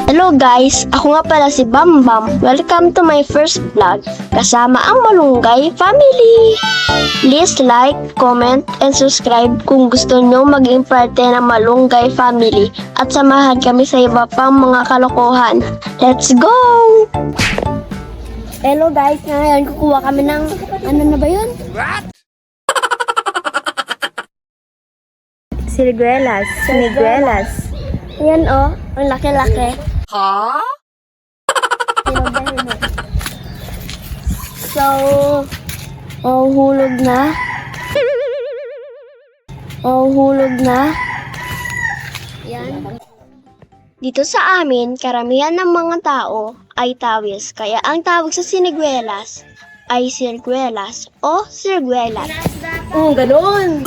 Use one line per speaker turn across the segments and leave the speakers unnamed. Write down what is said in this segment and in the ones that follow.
Hello guys, ako nga pala si Bambam. Welcome to my first vlog. Kasama ang Malunggay Family. Please like, comment, and subscribe kung gusto nyo maging parte ng Malunggay Family at samahan kami sa iba pang mga kalokohan. Let's go! Hello guys, ngayon kukuha kami ng ano na ba yun? Siniguelas. Ayan oh, ang laki-laki.
Ha?
So, hulog na. Yan. Dito sa amin, karamihan ng mga tao ay tawis. Kaya ang tawag sa siniguelas ay sirguelas o sirguelas.
Oh, ganun.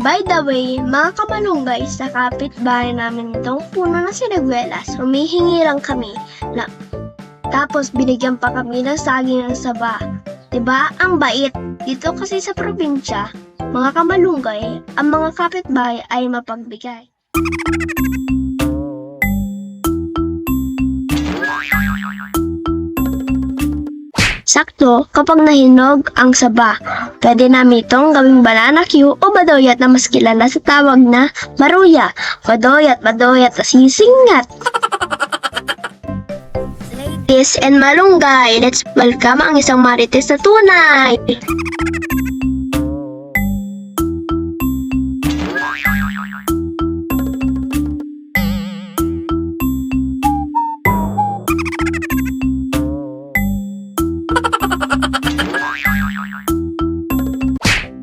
By the way, mga kamalunggay, sa kapitbahay namin itong puno ng siniguelas, humihingi lang kami na tapos binigyan pa kami ng saging ng saba. Diba? Ang bait. Dito kasi sa probinsya, mga kamalunggay, ang mga kapitbahay ay mapagbigay. Sakto, kapag nahinog ang saba, pwede namin itong gawing banana Q o badoyat na mas kilala sa tawag na maruya. Badoyat na sisingat. Marites and malunggay, let's welcome ang isang marites na tunay.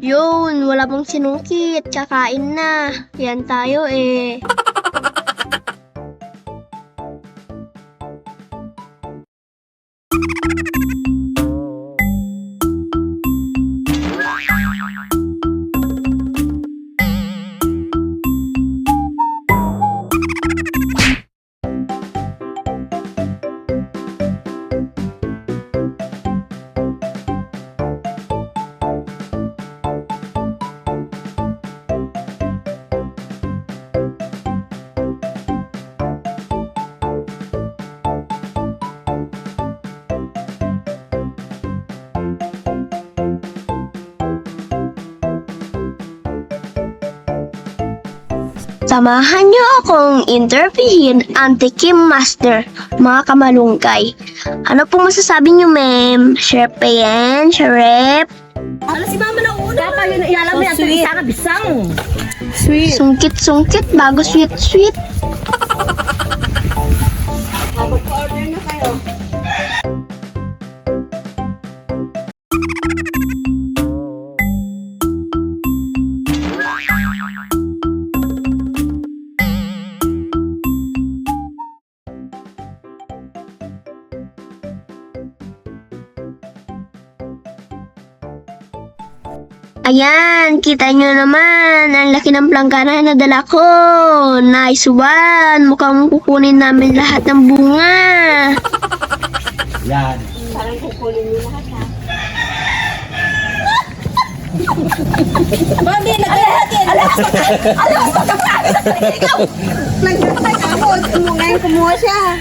Yun, wala pong sinungkit. Kakain na. Yan tayo eh. Samahan niyo akong interviewin ang Tikim Master, mga kamalunggay. Ano pong masasabi niyo, ma'am? Chef pa yan? Chef?
Ano si mama na una? Kaya na ilalam mo yan. Isa ka bisang. Sweet.
Sungkit bago sweet.
Mag-order na kayo.
Ayan, kita nyo naman, ang laki ng planggana na dala ko. Nice one! Mukhang kukunin namin lahat ng bunga.
Yan.
Parang kukunin niyo lahat ha. Mami, nagkakatin! Alas! Pagkakatin na talaga ikaw! Nagkakatay ka ako! Ngayon kumuha siya.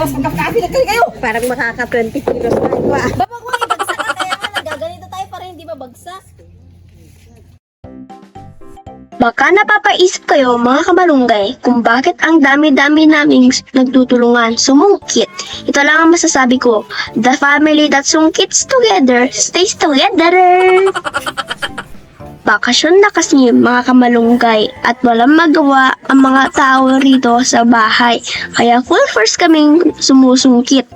Mas pagkakatin na kayo! Parang makaka-20 kilos na ito ah. Babag mo ibagsak ka kaya nga nagaganito tayo para hindi mabagsak.
Baka napapaisip kayo, mga kamalunggay, kung bakit ang dami-dami naming nagtutulungan sumungkit. Ito lang ang masasabi ko, the family that sungkits together stays together. Bakasyon na kasi mga kamalunggay at walang magawa ang mga tao rito sa bahay. Kaya full force kaming sumusungkit.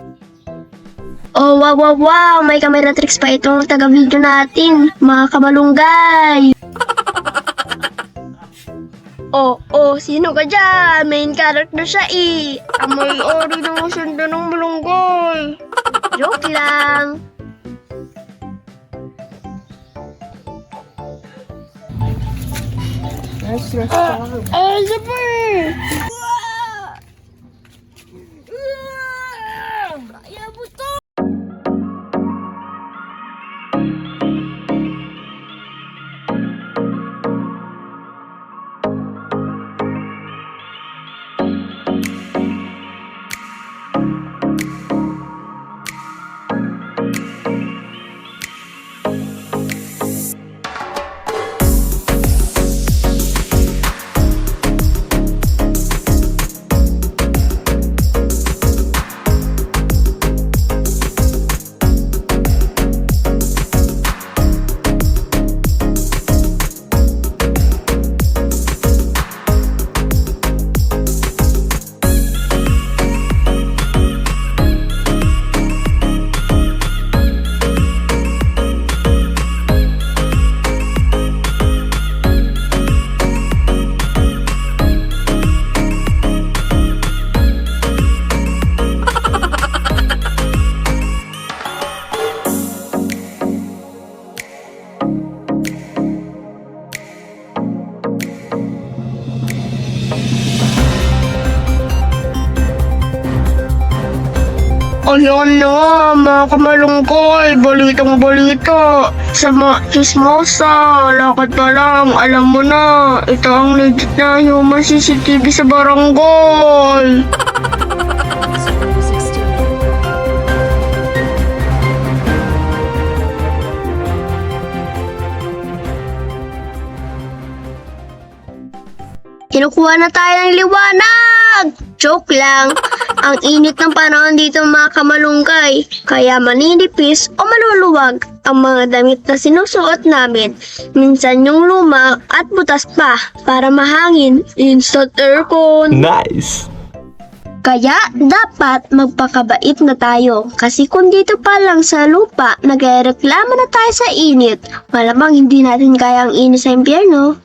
Oh, wow! May camera tricks pa itong taga-video natin, mga kamalunggay. Oh, sino ka dyan? Main character siya eh. Amoy ori ng sundo ng malunggay. Joke lang.
Nice
Super! Ayan na nga, mga kamalungkoy, balitang-balita. Sa mga chismosa, lakad pa lang, alam mo na, ito ang legit na human CCTV sa barangay. Kinukuha na tayo ng liwanag! Joke lang. Ang init ng panahon dito mga kamalunggay. Kaya maninipis o maluluwag ang mga damit na sinusuot namin. Minsan yung luma at butas pa para mahangin. Instant aircon.
Nice!
Kaya dapat magpakabait na tayo. Kasi kung dito pa lang sa lupa nagreklamo na tayo sa init, malamang hindi natin kaya ang init sa impyerno.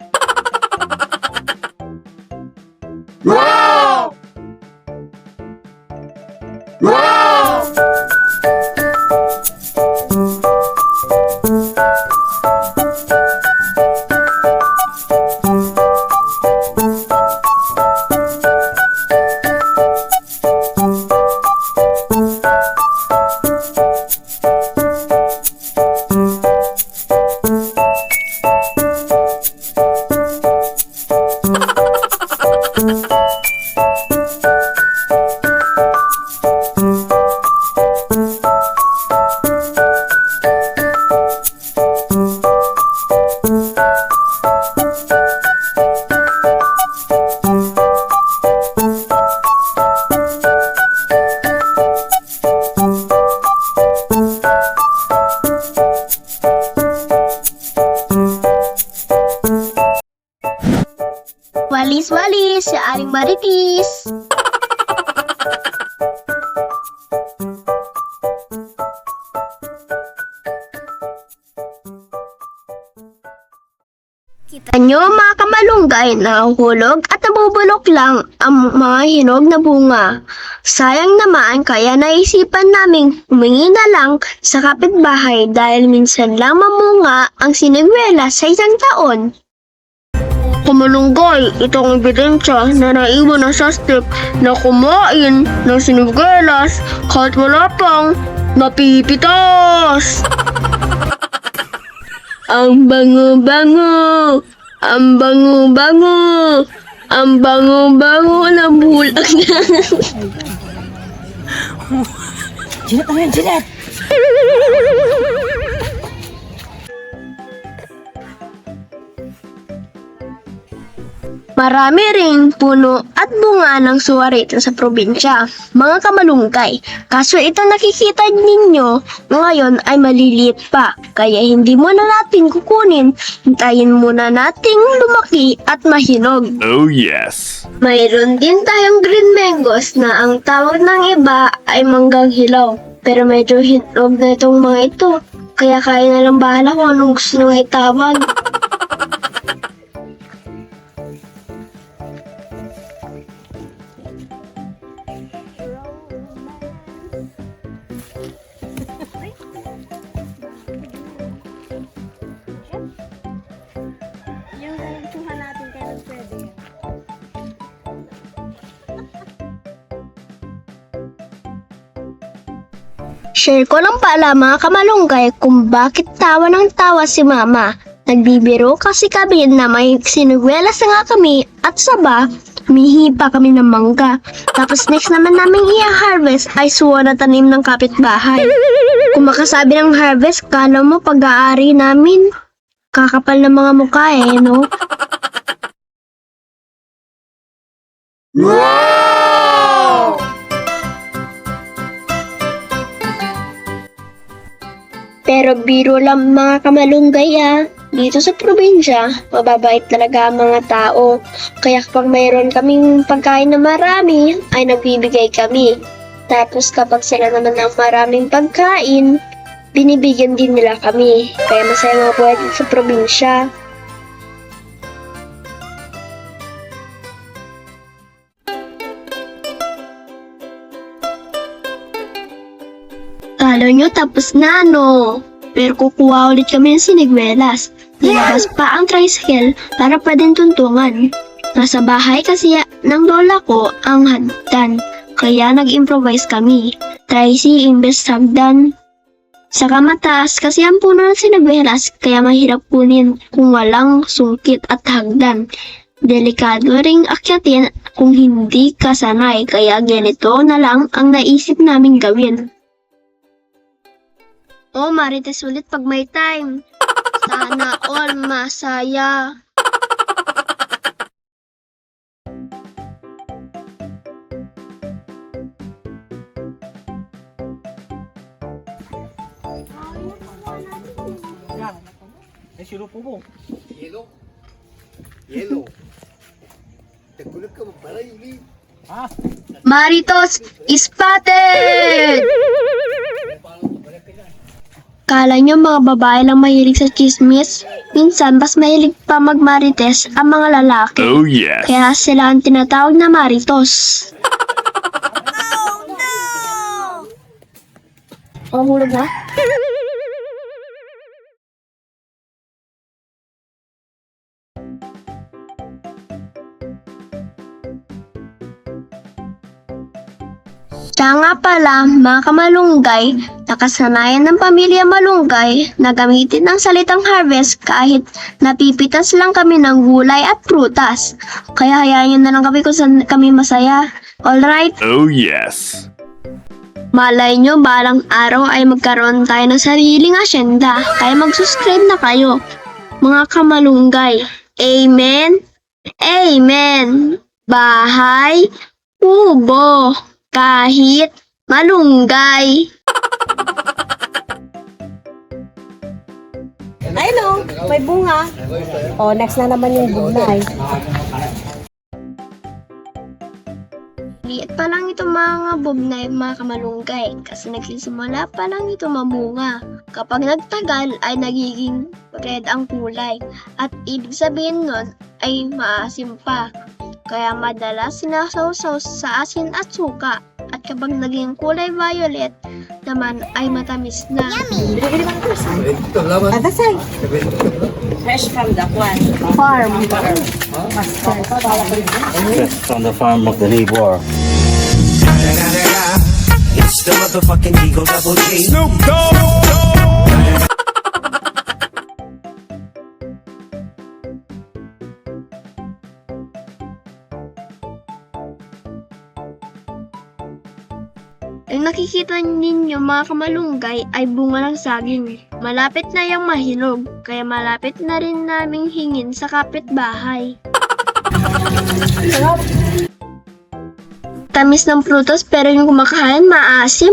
Walis-walis, si Aling Maritis. Kita nyo mga kamalunggay na hulog at nabubulok lang ang mga hinog na bunga. Sayang naman kaya naisipan naming humingi na lang sa kapitbahay dahil minsan lang mamunga ang sinigwela sa isang taon. Kamalunggay, ito ang ebidensya na naiwan ng suspect na kumain ng sinigwelas kahit wala pang napipitas. Ang bango-bango, ang bango-bango, ang bango-bango na bulag na.
Jeanette, ano yan, Jeanette?
Marami ring puno at bunga ng suwa rito sa probinsya, mga kamalunggay. Kaso itong nakikita ninyo ngayon ay maliliit pa, kaya hindi muna natin kukunin. Hintayin muna nating lumaki at mahinog.
Oh yes!
Mayroon din tayong green mangoes na ang tawag ng iba ay manggang hilaw. Pero medyo hinog na itong mga ito, kaya kaya na lang bahala kung anong gusto nang itawag.
Yung kuha natin kailan pwede.
Share ko lang pala mga kamalunggay kung bakit tawa ng tawa si mama. Nagbibiro kasi kami na may sinugwelas na nga kami at saba, humihi pa kami ng mangga. Tapos next naman namin i-harvest ay suwa na tanim ng kapitbahay. Kung makasabi ng harvest, kala mo pag-aari namin. Kakapal na mga mukha no? Pero biro lang mga kamalunggay Dito sa probinsya, mababait talaga ang mga tao. Kaya kapag mayroon kaming pagkain na marami, ay nagbibigay kami. Tapos kapag sila naman ang maraming pagkain, binibigyan din nila kami. Kaya masaya mga buhay dito sa probinsya. Kala nyo tapos na Pero kukuha ulit kami ng sinigwelas. Nilabas pa ang tricycle para pwedeng tuntungan. Nasa bahay kasi ng lola ko ang hagdan. Kaya nag-improvise kami. Tracy imbes hagdan. Saka mataas kasi ang puno ng sinagwelas kaya mahirap kunin kung walang sungkit at hagdan. Delikado ring akyatin kung hindi ka sanay kaya ganito na lang ang naisip naming gawin. Oh, Marites ulit pag may time. Sana all masaya.
Eh, sirup po.
Yellow. Yellow. Nagulat ka, magpala yung lead.
Ha?
Maritos spotted! Kala nyo mga babae lang mahilig sa chismis? Minsan, mas mahilig pa magmarites ang mga lalaki.
Oh, yes.
Kaya sila ang tinatawag na maritos. Oh, hulog na? Kaya nga pala, mga kamalunggay, nakasanayan ng pamilya Malunggay na gamitin ang salitang harvest kahit napipitas lang kami ng gulay at prutas. Kaya hayaan nyo na lang kami kung saan kami masaya. Alright?
Oh, yes.
Malay nyo, balang araw ay magkaroon tayo ng sariling asyenda. Kaya mag-subscribe na kayo, mga kamalunggay. Amen? Amen! Bahay, kubo, kahit malunggay.
Ayun o, may bunga. Oh, next na naman yung bunay.
Liit pa lang ito mga bubnay, mga kamalunggay, kasi nagsisimula pa lang ito mamunga. Kapag nagtagal ay nagiging red ang kulay, at ibig sabihin nun ay maasim pa. Kaya madalas sinasawsaw sa asin at suka, at kapag naging kulay violet naman ay matamis na.
Ito, laman.
Atasay. Fresh from the one.
Farm.
Just from the farm of the neighbor.
It's the motherfucking Eagle Double G.
Ang nakikita ninyo mga kamalunggay ay bunga ng saging. Malapit na yung mahinog, kaya malapit na rin naming hingin sa kapitbahay. Tamis ng prutas pero yung kumakain maasim.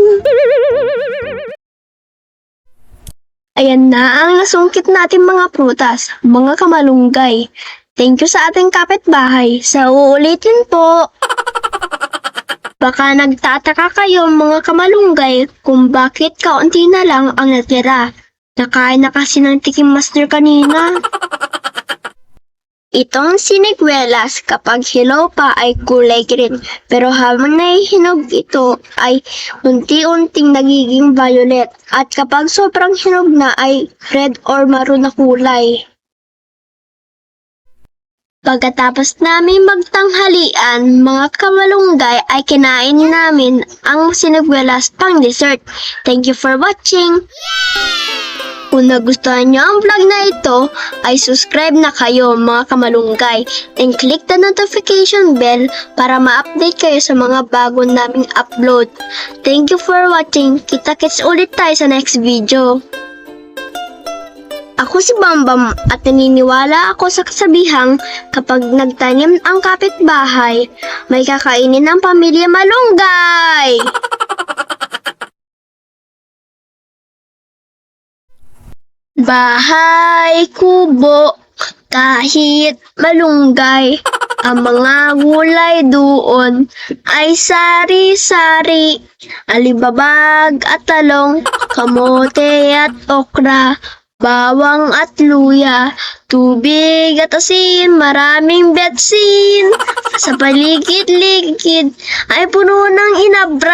Ayan na ang nasungkit natin mga prutas, mga kamalunggay. Thank you sa ating kapitbahay. Sa uulitin po. Baka nagtataka kayo mga kamalunggay kung bakit kaunti na lang ang natira. Nakain na kasi ng tikim master kanina. Itong siniguelas kapag hilaw pa ay kulay green, pero habang nahihinog ito ay unti-unting nagiging violet, at kapag sobrang hinog na ay red or maroon na kulay. Pagkatapos namin magtanghalian, mga kamalunggay ay kinain namin ang siniguelas pang dessert. Thank you for watching! Kung nagustuhan nyo ang vlog na ito, ay subscribe na kayo mga kamalunggay and click the notification bell para ma-update kayo sa mga bago naming upload. Thank you for watching! Kita-kits ulit tayo sa next video. Ako si Bambam at naniniwala ako sa kasabihang kapag nagtanim ang kapitbahay, may kakainin ng pamilya Malunggay! Bahay, kubo, kahit malunggay, ang mga gulay doon ay sari-sari, alibabag at talong, kamote at okra, bawang at luya, tubig at asin, maraming betsin. Sa paligid-ligid ay puno ng inabra.